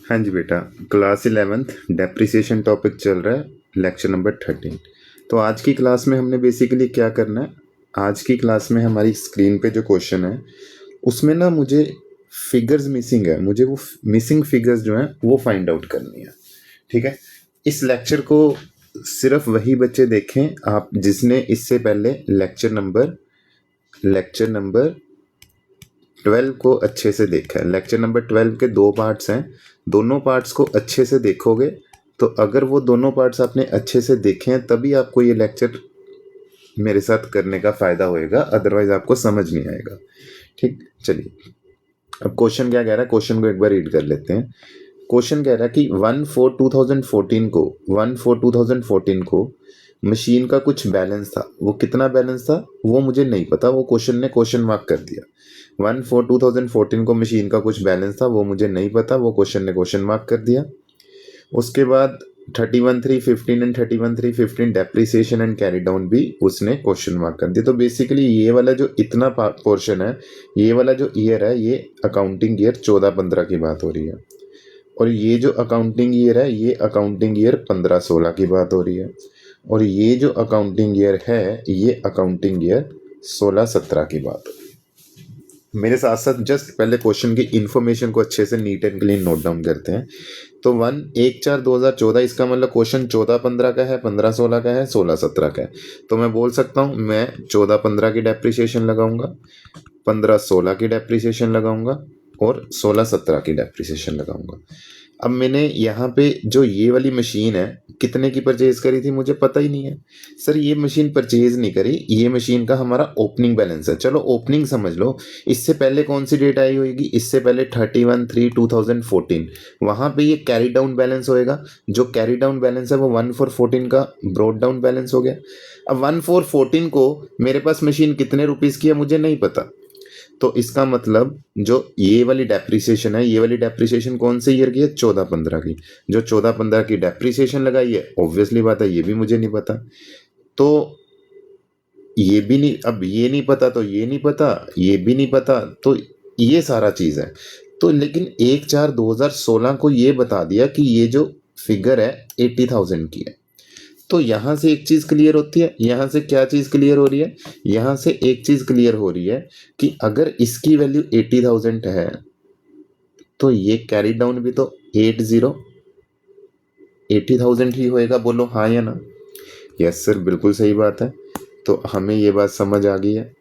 हाँ जी बेटा, class 11th depreciation topic चल रहा है, लेक्चर नंबर 13। तो आज की क्लास में हमने बेसिकली क्या करना है, आज की क्लास में हमारी स्क्रीन पे जो क्वेश्चन है उसमें ना मुझे फिगर्स मिसिंग है, मुझे वो मिसिंग फिगर्स जो हैं वो फाइंड आउट करनी है। ठीक है, इस लेक्चर को सिर्फ वही बच्चे देखें आप जिसने इससे पहले लेक्चर नंबर 12 को अच्छे से देखा है। लेक्चर नंबर 12 के 2 पार्ट्स हैं, दोनों पार्ट्स को अच्छे से देखोगे तो अगर वो दोनों पार्ट्स आपने अच्छे से देखे हैं तभी आपको ये लेक्चर मेरे साथ करने का फ़ायदा होएगा, अदरवाइज आपको समझ नहीं आएगा। ठीक, चलिए अब क्वेश्चन क्या कह रहा है, क्वेश्चन को एक बार रीड कर लेते हैं। क्वेश्चन कह रहा है कि 1/4/2014 को मशीन का कुछ बैलेंस था। वो कितना बैलेंस था वो मुझे नहीं पता, वो क्वेश्चन ने क्वेश्चन मार्क कर दिया। 1/4/2014 को मशीन का कुछ बैलेंस था, वो मुझे नहीं पता, वो क्वेश्चन ने क्वेश्चन मार्क कर दिया। उसके बाद 31/3/15 and 31/3/15 depreciation and carry down भी उसने क्वेश्चन मार्क कर दिया। तो बेसिकली ये वाला जो इतना पोर्शन है, ये वाला जो ईयर है, ये अकाउंटिंग ईयर 14-15 की बात हो रही है, और ये जो अकाउंटिंग ईयर है ये अकाउंटिंग ईयर 15-16 की बात हो रही है, और ये जो अकाउंटिंग ईयर है ये अकाउंटिंग ईयर 16-17 की बात हो रही है। मेरे साथ साथ जस्ट पहले क्वेश्चन की इन्फॉर्मेशन को अच्छे से neat and clean note down करते हैं। तो 1/4/2014, इसका मतलब क्वेश्चन 14-15 का है, 15-16 का है, 16-17 का है। तो मैं बोल सकता हूँ मैं 14-15 की डेप्रिसिएशन लगाऊंगा, 15-16 की डेप्रिसिएशन लगाऊंगा और 16-17 की डेप्रिसिएशन लगाऊंगा। अब मैंने यहाँ पे जो ये वाली मशीन है कितने की परचेज करी थी मुझे पता ही नहीं है। सर ये मशीन परचेज नहीं करी, ये मशीन का हमारा ओपनिंग बैलेंस है। चलो ओपनिंग समझ लो, इससे पहले कौन सी डेट आई होगी, इससे पहले 31/3/2014, वहाँ पे ये कैरी डाउन बैलेंस होएगा। जो कैरी डाउन बैलेंस है वो 1/4/14 का ब्रॉड डाउन बैलेंस हो गया। अब 1/4/14 को मेरे पास मशीन कितने रुपीज़ की है मुझे नहीं पता, तो इसका मतलब जो ये वाली डेप्रिसिएशन है, ये वाली डेप्रिसिएशन कौन से ईयर की है, 14-15 की। जो 14-15 की डेप्रिसिएशन लगाई है, ऑब्वियसली बात है ये भी मुझे नहीं पता, तो ये भी नहीं, अब ये नहीं पता तो ये नहीं पता, ये भी नहीं पता, तो ये सारा चीज़ है। तो लेकिन 1/4/2016 को ये बता दिया कि ये जो फिगर है 80,000 की है। तो यहाँ से एक चीज़ क्लियर होती है, यहाँ से क्या चीज़ क्लियर हो रही है, यहाँ से एक चीज़ क्लियर हो रही है कि अगर इसकी वैल्यू 80,000 है तो ये कैरी डाउन भी तो 80,000 ही होएगा। बोलो हाँ या ना। यस सर, बिल्कुल सही बात है। तो हमें ये बात समझ आ गई है।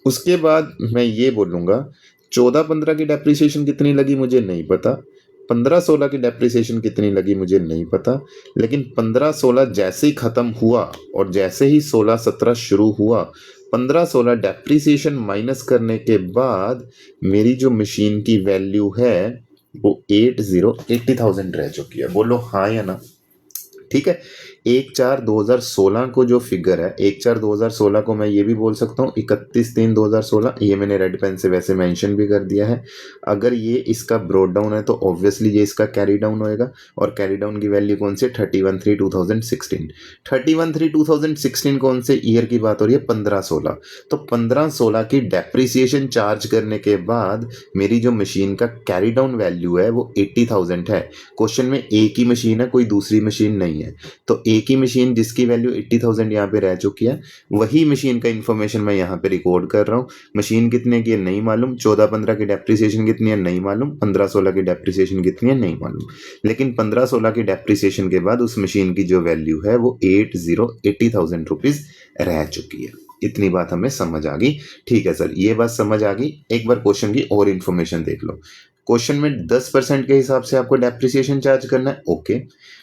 उसके बाद मैं ये बोलूँगा 14-15 की डेप्रिसिएशन कितनी लगी मुझे नहीं पता, 15-16 की डेप्रिसिएशन कितनी लगी मुझे नहीं पता, लेकिन 15-16 जैसे ही ख़त्म हुआ और जैसे ही 16-17 शुरू हुआ, 15-16 डेप्रिसिएशन माइनस करने के बाद मेरी जो मशीन की वैल्यू है वो 80,000 रह चुकी है। बोलो हाँ या ना। ठीक है, 1/4/2016 को जो फिगर है, 1/4/2016 को मैं ये भी बोल सकता हूँ 31/3/2016, ये मैंने रेड पेन से वैसे मेंशन भी कर दिया है। अगर ये इसका ब्रॉड डाउन है तो ऑब्वियसली ये इसका कैरी डाउन होएगा, और कैरी डाउन की वैल्यू कौन सी, 31/3/2016। 31/3/2016 कौन से ईयर की बात हो रही है, 15-16। तो 15-16 की डेप्रिसिएशन चार्ज करने के बाद मेरी जो मशीन का कैरी डाउन वैल्यू है वो 80,000 है। क्वेश्चन में एक ही मशीन है, कोई दूसरी मशीन नहीं है, तो एक ही मशीन जिसकी वैल्यू 80,000 यहाँ पे रह चुकी है, वही मशीन का इन्फॉर्मेशन मैं यहाँ पे रिकॉर्ड कर रहा हूँ। मशीन कितने की है नहीं मालूम, 14-15 की डेप्रिसिएशन कितनी है नहीं मालूम, 15-16 की डेप्रिसिएशन कितनी है नहीं मालूम, लेकिन 15-16 की डेप्रिसिएशन के बाद उस मशीन की जो वैल्यू है वो 80,000 रुपीज़ रह चुकी है। इतनी बात हमें समझ आ गई। ठीक है सर, ये बात समझ आ गई। एक बार क्वेश्चन की और इन्फॉर्मेशन देख लो। क्वेश्चन में 10% के हिसाब से आपको डेप्रिसिएशन चार्ज करना है। ओके,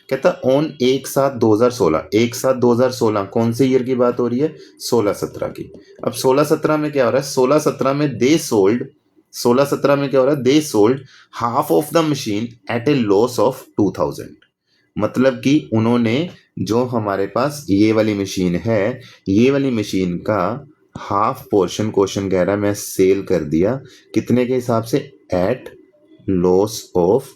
कहता ऑन 1/7/2016, 1/7/2016 कौन से ईयर की बात हो रही है, 16-17 की। अब 16-17 में क्या हो रहा है, 16-17 में दे सोल्ड, 16-17 में क्या हो रहा है, they sold half of the machine eight A loss of 2,000। मतलब कि उन्होंने जो हमारे पास ये वाली मशीन है, ये वाली मशीन का हाफ पोर्शन, क्वेश्चन कह रहा है मैं सेल कर दिया, कितने के हिसाब से, एट लॉस ऑफ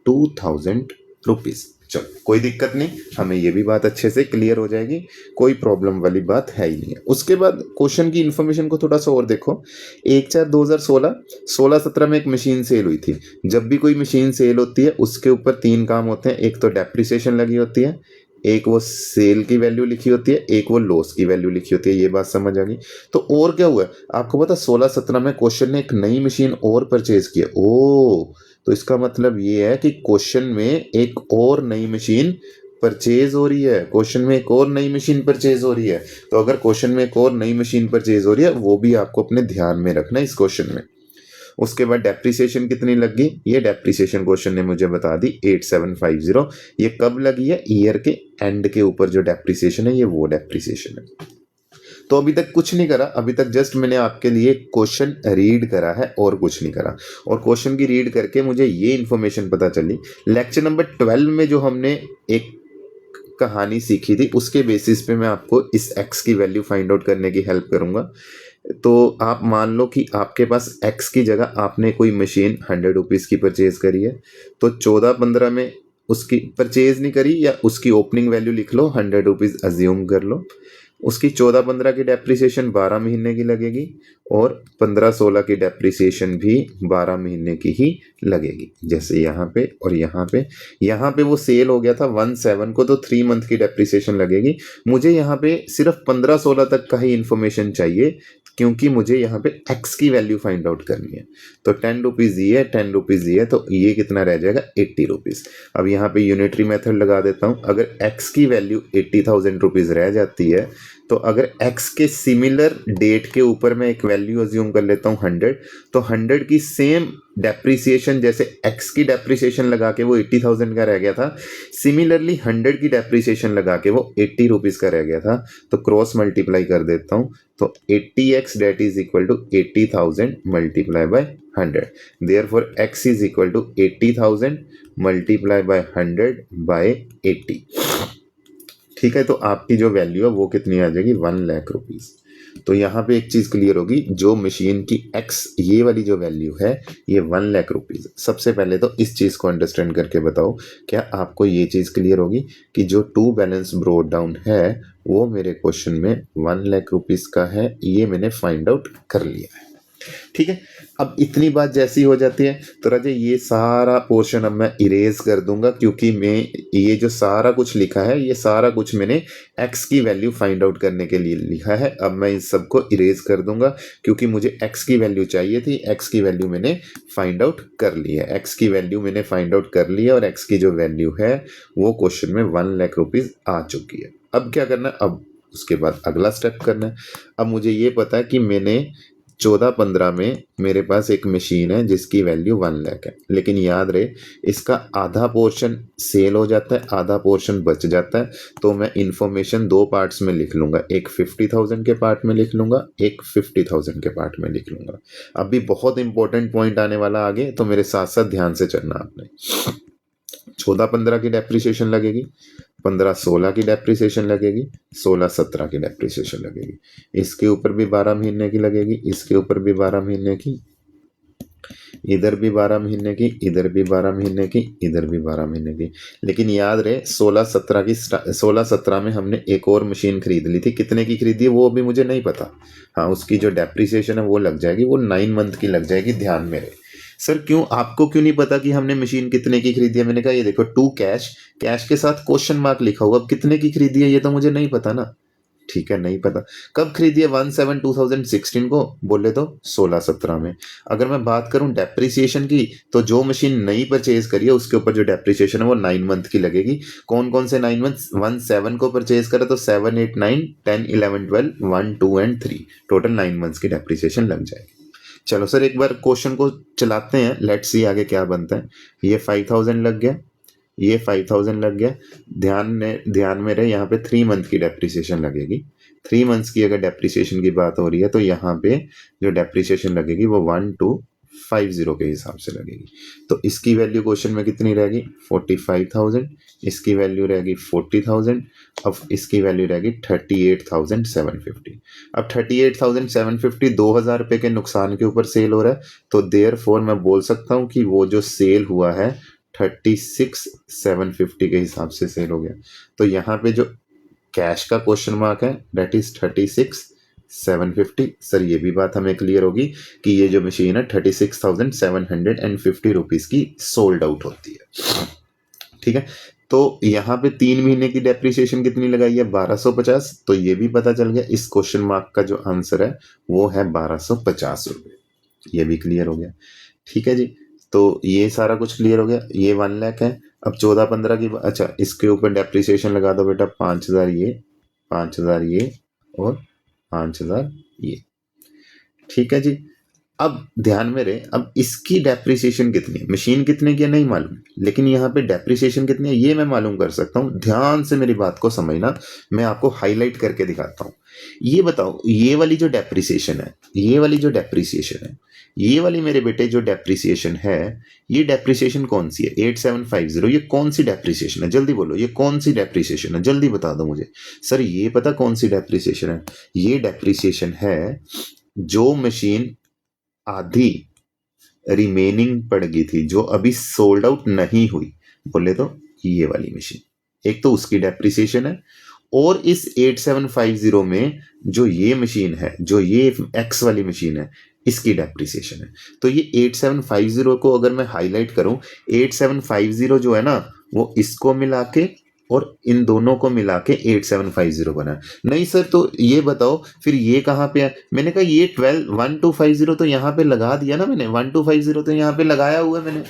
2,000 रुपीज़। चलो कोई दिक्कत नहीं, हमें ये भी बात अच्छे से क्लियर हो जाएगी, कोई प्रॉब्लम वाली बात है ही नहीं है। उसके बाद क्वेश्चन की इन्फॉर्मेशन को थोड़ा सा और देखो। 1/4/2016 16/17 में एक मशीन सेल हुई थी। जब भी कोई मशीन सेल होती है उसके ऊपर 3 काम होते हैं, एक तो डेप्रिसिएशन लगी होती है, एक वो सेल की वैल्यू लिखी होती है, एक वो लॉस की वैल्यू लिखी होती है। ये बात समझ आ गई। तो और क्या हुआ है आपको पता, 16/17 में क्वेश्चन ने एक नई मशीन और परचेज किया। ओ, तो इसका मतलब ये है कि क्वेश्चन में एक और नई मशीन परचेज हो रही है, क्वेश्चन में एक और नई मशीन परचेज हो रही है। तो अगर क्वेश्चन में एक और नई मशीन परचेज हो रही है वो भी आपको अपने ध्यान में रखना है इस क्वेश्चन में। उसके बाद डेप्रिसिएशन कितनी लग गई, ये डेप्रिसिएशन क्वेश्चन ने मुझे बता दी 8750। ये कब लगी है, ईयर के एंड के ऊपर जो डेप्रिसिएशन है ये वो डेप्रिसिएशन है। तो अभी तक कुछ नहीं करा, अभी तक जस्ट मैंने आपके लिए क्वेश्चन रीड करा है और कुछ नहीं करा। और क्वेश्चन की रीड करके मुझे ये इन्फॉर्मेशन पता चली, लेक्चर नंबर 12 में जो हमने एक कहानी सीखी थी उसके बेसिस पे मैं आपको इस x की वैल्यू फाइंड आउट करने की हेल्प करूंगा। तो आप मान लो कि आपके पास x की जगह आपने कोई मशीन 100 रुपीज़ की परचेज करी है, तो 14/15 में उसकी परचेज नहीं करी, या उसकी ओपनिंग वैल्यू लिख लो 100 रुपीज़ अज्यूम कर लो। उसकी 14/15 की डेप्रिसिएशन 12 महीने की लगेगी, और 15/16 की डेप्रिसिएशन भी 12 महीने की ही लगेगी। जैसे यहाँ पे और यहाँ पे वो सेल हो गया था 1/7 को, तो 3 मंथ की डेप्रिसिएशन लगेगी। मुझे यहाँ पे सिर्फ 15/16 तक का ही इंफॉर्मेशन चाहिए, क्योंकि मुझे यहाँ पे x की वैल्यू फाइंड आउट करनी है। तो 10 रुपीज़ ये है, 10 रुपीज़ ये है, तो ये कितना रह जाएगा 80 रुपीज़। अब यहाँ पे यूनिटरी मेथड लगा देता हूँ। अगर x की वैल्यू 80,000 रुपीज़ रह जाती है, तो अगर x के सिमिलर डेट के ऊपर मैं एक वैल्यू अज्यूम कर लेता हूँ 100, तो 100 की सेम डेप्रिसिएशन, जैसे x की डेप्रिसिएशन लगा के वो 80,000 का रह गया था, सिमिलरली 100 की डेप्रिसिएशन लगा के वो 80 रुपीज़ का रह गया था। तो क्रॉस मल्टीप्लाई कर देता हूँ, तो 80x that is equal to 80,000 multiply by 100। Therefore x is equal to 80,000 multiply by 100 by 80। ठीक है, तो आपकी जो वैल्यू है वो कितनी आ जाएगी 1 लाख रुपीज़। तो यहाँ पे एक चीज़ क्लियर होगी, जो मशीन की x ये वाली जो वैल्यू है ये 1 लाख रुपीज़। सबसे पहले तो इस चीज़ को अंडरस्टैंड करके बताओ, क्या आपको ये चीज़ क्लियर होगी कि जो टू बैलेंस ब्रोड डाउन है वो मेरे क्वेश्चन में 1 लाख रुपीज़ का है, ये मैंने फाइंड आउट कर लिया है। ठीक है, अब इतनी बात जैसी हो जाती है तो राजे ये सारा पोर्शन अब मैं इरेज कर दूंगा, क्योंकि मैं ये जो सारा कुछ लिखा है ये सारा कुछ मैंने x की वैल्यू फाइंड आउट करने के लिए लिखा है। अब मैं इन सबको इरेज कर दूंगा, क्योंकि मुझे x की वैल्यू चाहिए थी। x की वैल्यू मैंने फाइंड आउट कर ली है, x की वैल्यू मैंने फाइंड आउट कर ली है, और x की जो वैल्यू है वो क्वेश्चन में 1 लाख रुपीज़ आ चुकी है। अब क्या करना है, अब उसके बाद अगला स्टेप करना है। अब मुझे ये पता है कि मैंने 14/15 में मेरे पास एक मशीन है जिसकी वैल्यू 1 लाख है, लेकिन याद रहे इसका आधा पोर्शन सेल हो जाता है, आधा पोर्शन बच जाता है। तो मैं इंफॉर्मेशन 2 पार्ट्स में लिख लूंगा, एक 50,000 के पार्ट में लिख लूंगा, एक 50,000 के पार्ट में लिख लूंगा। अभी बहुत इंपॉर्टेंट पॉइंट आने वाला आगे, तो मेरे साथ साथ ध्यान से चलना आपने। 14/15 की डेप्रिसिएशन लगेगी, 15/16 की डेप्रिसिएशन लगेगी, 16/17 की डेप्रिसिएशन लगेगी, इसके ऊपर भी 12 महीने की लगेगी, इसके ऊपर भी 12 महीने की, इधर भी 12 महीने की, इधर भी 12 महीने की, इधर भी 12 महीने की। लेकिन याद रहे 16/17 में हमने एक और मशीन खरीद ली थी। कितने की खरीदी है वो अभी मुझे नहीं पता। हाँ, उसकी जो डेप्रिसिएशन है वो लग जाएगी, वो 9 मंथ की लग जाएगी। ध्यान में रहे। सर क्यों, आपको क्यों नहीं पता कि हमने मशीन कितने की खरीदी है? मैंने कहा ये देखो टू कैश, कैश के साथ क्वेश्चन मार्क लिखा हुआ। अब कितने की खरीदी है ये तो मुझे नहीं पता ना। ठीक है, नहीं पता। कब खरीदी है? 1/7/2016 को, बोले तो 16/17 में। अगर मैं बात करूं डेप्रिसिएशन की, तो जो मशीन नई परचेज करी है उसके ऊपर जो डेप्रिसिएशन है वो 9 मंथ की लगेगी। कौन कौन से 9 मंथ? 1/7 को परचेज करा तो 7, 8, 9, 10, 11, 12, 1, 2 एंड 3, टोटल 9 मंथ्स की डेप्रिसिएशन लग जाएगी। चलो सर एक बार क्वेश्चन को चलाते हैं, लेट्स सी आगे क्या बनता है। ये 5,000 लग गया, ये 5,000 लग गया। ध्यान में रहे, यहाँ पे 3 मंथ की डेप्रिसिएशन लगेगी। 3 मंथ्स की अगर डेप्रिसिएशन की बात हो रही है तो यहाँ पे जो डेप्रिसिएशन लगेगी वो 1250 के हिसाब से लगेगी। तो इसकी वैल्यू क्वेश्चन में कितनी रहेगी? 45,000। इसकी वैल्यू रहेगी 40,000। अब इसकी वैल्यू रहेगी 38,750। अब 38,750 2,000 रुपये के नुकसान के ऊपर सेल हो रहा है, तो देयरफॉर मैं बोल सकता हूँ कि वो जो सेल हुआ है 36,750 के हिसाब से सेल हो गया। तो यहाँ पे जो कैश का क्वेश्चन मार्क है दैट इज 36,750। सर ये भी बात हमें क्लियर होगी कि ये जो मशीन है 36,750 रुपीज़ की सोल्ड आउट होती है। ठीक है, तो यहाँ पे 3 महीने की डेप्रिसिएशन कितनी लगाई है 1250। तो ये भी पता चल गया इस क्वेश्चन मार्क का जो आंसर है वो है 1250 रुपये। ये भी क्लियर हो गया। ठीक है जी, तो ये सारा कुछ क्लियर हो गया। ये 1 लाख है। अब 14-15 की अच्छा इसके ऊपर डेप्रिसिएशन लगा दो बेटा 5,000 ये, 5,000 ये और 5,000 ये। ठीक है जी, अब ध्यान में रहे, अब इसकी डेप्रिसिएशन कितनी है, मशीन कितने की है नहीं मालूम, लेकिन यहाँ पे डेप्रिसिएशन कितनी है ये मैं मालूम कर सकता हूँ। ध्यान से मेरी बात को समझना, मैं आपको हाईलाइट करके दिखाता हूँ। ये बताओ, ये वाली जो डेप्रिसिएशन है, ये वाली जो डेप्रिसिएशन है, ये वाली मेरे बेटे जो डेप्रिसिएशन है, ये डेप्रिसिएशन कौन सी है 8750, ये कौन सी डेप्रिसिएशन है, जल्दी बोलो ये कौन सी डेप्रिसिएशन है, जल्दी बता दो मुझे। सर ये पता कौन सी डेप्रिसिएशन है, ये डेप्रिसिएशन है जो मशीन आधी रिमेनिंग पड़ गई थी, जो अभी सोल्ड आउट नहीं हुई, बोले तो ये वाली मशीन, एक तो उसकी डेप्रिसिएशन है, और इस 8750 में जो ये मशीन है, जो ये एक्स वाली मशीन है, इसकी डेप्रिसिएशन है। तो ये 8750 को अगर मैं हाईलाइट करूं, 8750 जो है ना वो इसको मिला के और इन दोनों को मिला के 8750 बना है। नहीं सर तो ये बताओ फिर ये कहाँ पे है, मैंने कहा ये 1250 तो यहाँ पे लगा दिया ना मैंने, 1250 तो यहाँ पे लगाया हुआ है मैंने।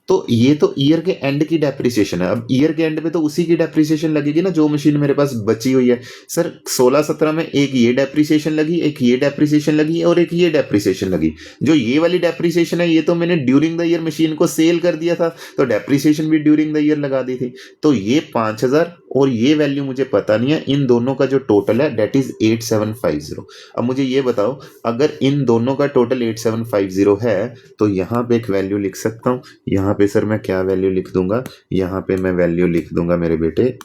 तो ये तो ईयर के एंड की डेप्रिसिएशन है। अब ईयर के एंड पे तो उसी की डेप्रिसिएशन लगेगी ना जो मशीन मेरे पास बची हुई है। सर 16-17 में एक ये डेप्रिसिएशन लगी, एक ये डेप्रिसिएशन लगी और एक ये डेप्रिसिएशन लगी। जो ये वाली डेप्रिसिएशन है ये तो मैंने ड्यूरिंग द ईयर मशीन को सेल कर दिया था, तो डेप्रिसिएशन भी ड्यूरिंग द ईयर लगा दी थी। तो ये 5,000 और ये वैल्यू मुझे पता नहीं है, इन दोनों का जो टोटल है डेट इज 8750। अब मुझे ये बताओ, अगर इन दोनों का टोटल 8750 है तो यहाँ पे एक वैल्यू लिख सकता हूँ। यहाँ पे सर मैं क्या वैल्यू लिख दूंगा, यहाँ पे मैं वैल्यू लिख दूंगा मेरे बेटे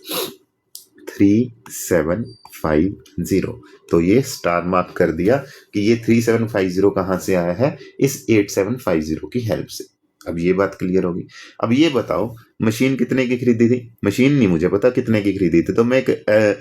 3750। तो ये स्टार मार्क कर दिया कि ये 3750 कहाँ से आया है, इस 8750 की हेल्प से। अब ये बात क्लियर होगी। अब ये बताओ मशीन कितने की खरीदी थी, मशीन नहीं मुझे पता कितने की खरीदी थी, तो मैं एक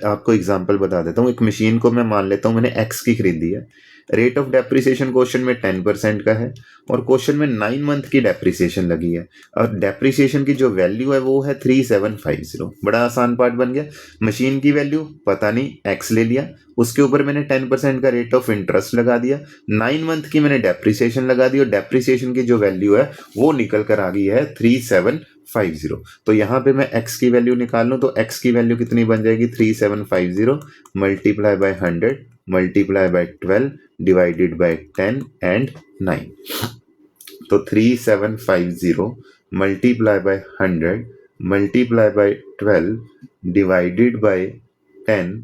आपको एग्जांपल बता देता हूँ। एक मशीन को मैं मान लेता हूँ मैंने एक्स की खरीदी है, रेट ऑफ डेप्रिसिएशन क्वेश्चन में 10% का है और क्वेश्चन में 9 मंथ की डेप्रिसिएशन लगी है, और डेप्रिसिएशन की जो वैल्यू है वो है 3750। बड़ा आसान पार्ट बन गया। मशीन की वैल्यू पता नहीं, एक्स ले लिया, उसके ऊपर मैंने 10% का रेट ऑफ इंटरेस्ट लगा दिया, 9 मंथ की मैंने डेप्रिसिएशन लगा दी और डेप्रिसिएशन की जो वैल्यू है वो निकल कर आ गई है 3750। तो यहाँ पे मैं x की वैल्यू निकाल लूँ तो x की वैल्यू कितनी बन जाएगी 3750 multiply by 100 multiply by 12 divided by 10 and 9। तो 3750 multiply by 100 multiply by 12 divided by 10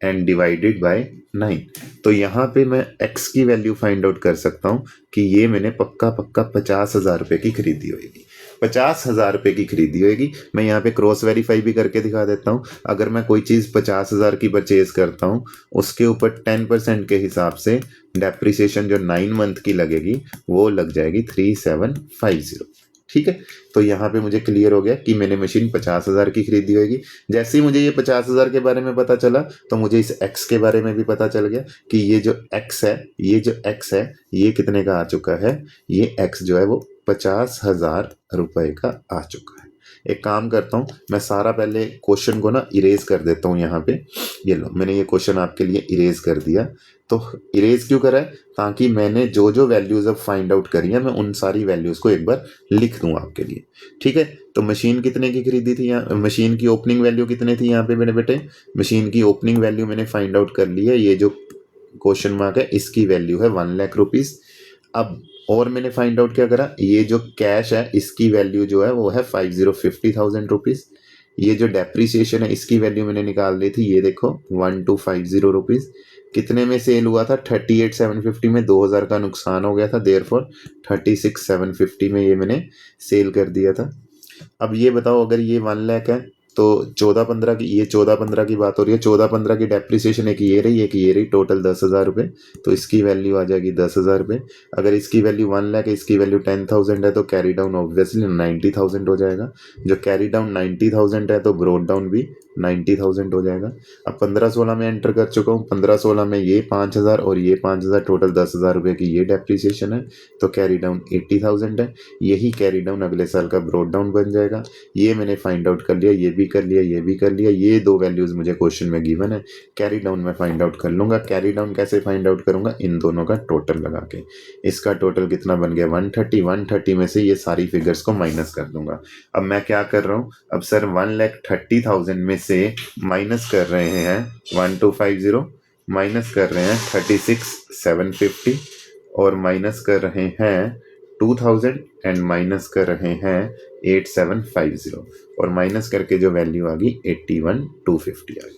and divided by 9। तो यहाँ पे मैं x की वैल्यू फाइंड आउट कर सकता हूँ कि ये मैंने पक्का 50,000 रुपये की खरीदी होगी, 50,000 रुपये की खरीदी होगी। मैं यहाँ पे क्रॉस वेरीफाई भी करके दिखा देता हूँ। अगर मैं कोई चीज़ 50,000 की परचेज करता हूँ, उसके ऊपर 10% के हिसाब से डेप्रिसिएशन जो 9 मंथ की लगेगी वो लग जाएगी 3750। ठीक है, तो यहाँ पे मुझे क्लियर हो गया कि मैंने मशीन 50,000 की खरीदी होगी। जैसे ही मुझे ये 50,000 के बारे में पता चला तो मुझे इस x के बारे में भी पता चल गया कि ये जो x है, ये जो x है ये कितने का आ चुका है, ये x जो है वो 50,000 रुपये का आ चुका है। एक काम करता हूँ, मैं सारा पहले क्वेश्चन को ना इरेज कर देता हूँ। यहाँ पे ये लो, मैंने ये क्वेश्चन आपके लिए इरेज कर दिया। तो इरेज क्यों करा है, ताकि मैंने जो जो वैल्यूज़ अब फाइंड आउट करी है मैं उन सारी वैल्यूज़ को एक बार लिख दूँ आपके लिए। ठीक है, तो मशीन कितने की खरीदी थी, यहाँ मशीन की ओपनिंग वैल्यू कितने थी, यहाँ पे मेरे बेटे मशीन की ओपनिंग वैल्यू मैंने फाइंड आउट कर ली है। ये जो क्वेश्चन मार्क है इसकी वैल्यू है 1 लाख रुपीज़। अब और मैंने फाइंड आउट क्या करा, ये जो कैश है इसकी वैल्यू जो है वो है 50,000 रुपीज़। ये जो डेप्रिसिएशन है इसकी वैल्यू मैंने निकाल ली थी, ये देखो 1250 रुपीज़। कितने में सेल हुआ था 38,750 में, 2,000 का नुकसान हो गया था, देयरफॉर 36,750 में ये मैंने सेल कर दिया था। अब ये बताओ अगर ये 1 लाख है तो 14-15 की, ये 14-15 की बात हो रही है। 14-15 की डेप्रिसिएशन एक ये रही, एक ये रही, टोटल 10,000 रुपये। तो इसकी वैल्यू आ जाएगी 10,000 रुपये। अगर इसकी वैल्यू 1 लाख है, इसकी वैल्यू 10,000 है, तो कैरी डाउन ऑब्वियसली 90,000 हो जाएगा। जो कैरी डाउन 90,000 है तो ब्रोड डाउन भी 90,000 हो जाएगा। अब 15-16 में एंटर कर चुका हूँ। 15-16 में ये 5,000 और ये 5,000, टोटल 10,000 रुपये की ये डेप्रिसिएशन है। तो कैरी डाउन 80,000 है। यही कैरी डाउन अगले साल का ब्रोड डाउन बन जाएगा। ये मैंने फाइंड आउट कर लिया, ये भी कर लिया, ये भी कर लिया। ये दो वैल्यूज मुझे क्वेश्चन में गिवन है। कैरी डाउन में फाइंड आउट कर लूंगा। कैरी डाउन कैसे फाइंड आउट करूंगा? इन दोनों का टोटल लगा के। इसका टोटल कितना बन गया? 130। 130 में से ये सारी फिगर्स को माइनस कर दूंगा। अब मैं क्या कर रहा हूँ? अब सर 1,30,000 में से माइनस कर रहे हैं 1250, माइनस कर रहे हैं 36,750 और माइनस कर रहे हैं 2000 एंड माइनस कर रहे हैं 8750 और माइनस करके जो वैल्यू आ गई 81,250 आ गई।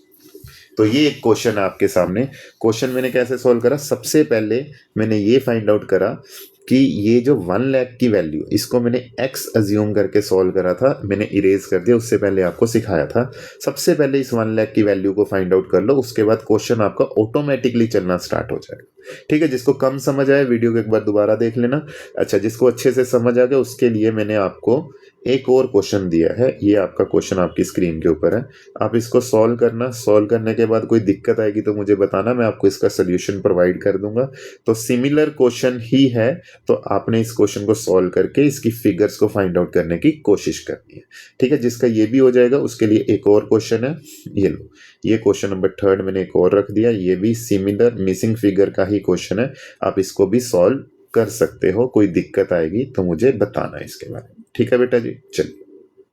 तो ये एक क्वेश्चन है आपके सामने। क्वेश्चन मैंने कैसे सॉल्व करा? सबसे पहले मैंने ये फाइंड आउट करा कि ये जो 1 लाख की वैल्यू, इसको मैंने x अज्यूम करके सॉल्व करा था। मैंने इरेज कर दिया, उससे पहले आपको सिखाया था। सबसे पहले इस 1 लाख की वैल्यू को फाइंड आउट कर लो, उसके बाद क्वेश्चन आपका ऑटोमेटिकली चलना स्टार्ट हो जाएगा। ठीक है, जिसको कम समझ आए वीडियो को एक बार दोबारा देख लेना। अच्छा, जिसको अच्छे से समझ आ गया उसके लिए मैंने आपको एक और क्वेश्चन दिया है। ये आपका क्वेश्चन आपकी स्क्रीन के ऊपर है, आप इसको सॉल्व करना। सॉल्व करने के बाद कोई दिक्कत आएगी तो मुझे बताना, मैं आपको इसका सोल्यूशन प्रोवाइड कर दूंगा। तो सिमिलर क्वेश्चन ही है, तो आपने इस क्वेश्चन को सॉल्व करके इसकी फिगर्स को फाइंड आउट करने की कोशिश करनी है। ठीक है, जिसका ये भी हो जाएगा उसके लिए एक और क्वेश्चन है। ये लो, ये क्वेश्चन नंबर 3 मैंने एक और रख दिया। ये भी सिमिलर मिसिंग फिगर का ही क्वेश्चन है, आप इसको भी सॉल्व कर सकते हो। कोई दिक्कत आएगी तो मुझे बताना इसके बारे में। ठीक है बेटा जी, चलिए।